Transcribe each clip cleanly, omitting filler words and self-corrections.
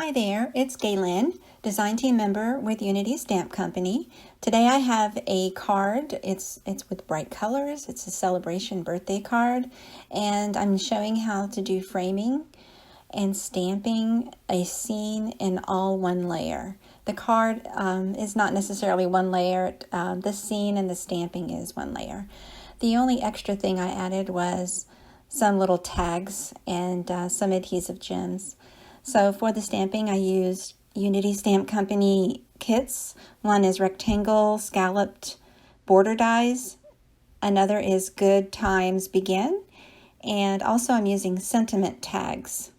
Hi there, it's Gaylin, design team member with Unity Stamp Company. Today I have a card. It's with bright colors. It's a celebration birthday card, and I'm showing how to do framing and stamping a scene in all one layer. The card is not necessarily one layer. The scene and the stamping is one layer. The only extra thing I added was some little tags and some adhesive gems. So for the stamping, I used Unity Stamp Company kits. One is rectangle scalloped border dies. Another is Good Times Begin. And also I'm using sentiment tags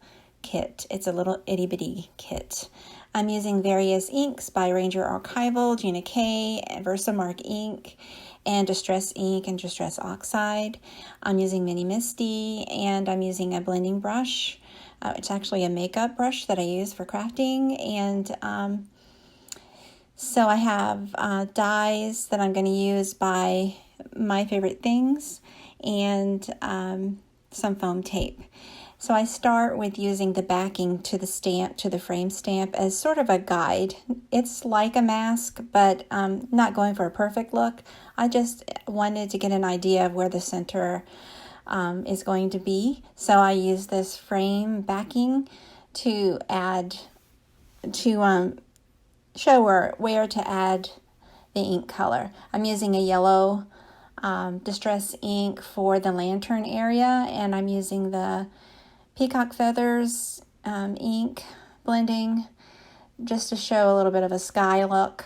kit. It's a little itty bitty kit. I'm using various inks by Ranger Archival, Gina K, Versamark ink, and Distress ink and Distress oxide. I'm using Mini Misty, and I'm using a blending brush. It's actually a makeup brush that I use for crafting, and so I have dies that I'm going to use by My Favorite Things and some foam tape. So I start with using the backing to the stamp, to the frame stamp, as sort of a guide. It's like a mask, but not going for a perfect look. I just wanted to get an idea of where the center is going to be. So I use this frame backing to add, to show where to add the ink color. I'm using a yellow Distress ink for the lantern area, and I'm using the Peacock Feathers ink blending just to show a little bit of a sky look.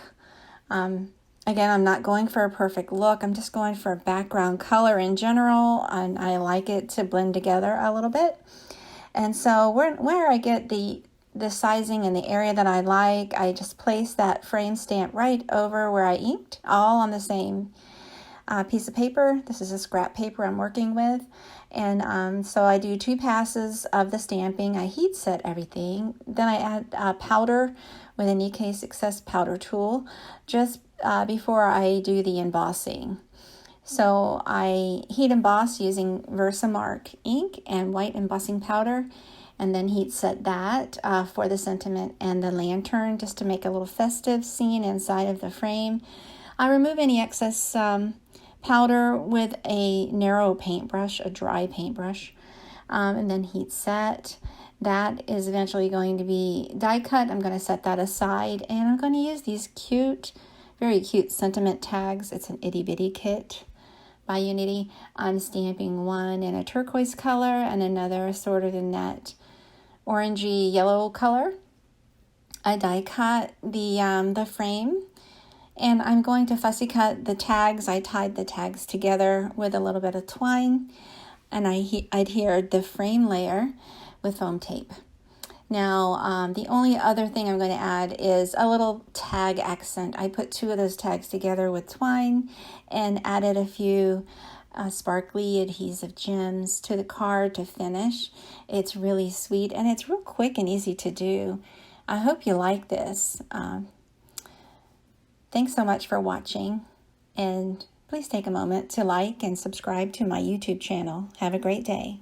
Again, I'm not going for a perfect look. I'm just going for a background color in general, and I like it to blend together a little bit. And so where I get the sizing and the area that I like, I just place that frame stamp right over where I inked, all on the same piece of paper. This is a scrap paper I'm working with. And so I do 2 passes of the stamping. I heat set everything. Then I add powder with an EK Success powder tool just before I do the embossing. So I heat emboss using Versamark ink and white embossing powder, and then heat set that for the sentiment and the lantern, just to make a little festive scene inside of the frame. I remove any excess powder with a narrow paintbrush, a dry paintbrush, and then heat set. That is eventually going to be die cut. I'm going to set that aside, and I'm going to use these cute, very cute sentiment tags. It's an itty bitty kit by Unity. I'm stamping one in a turquoise color and another sort of in that orangey yellow color. I die cut the frame, and I'm going to fussy cut the tags. I tied the tags together with a little bit of twine, and I adhered the frame layer with foam tape. Now, the only other thing I'm going to add is a little tag accent. I put 2 of those tags together with twine and added a few sparkly adhesive gems to the card to finish. It's really sweet, and it's real quick and easy to do. I hope you like this. Thanks so much for watching, and please take a moment to like and subscribe to my YouTube channel. Have a great day.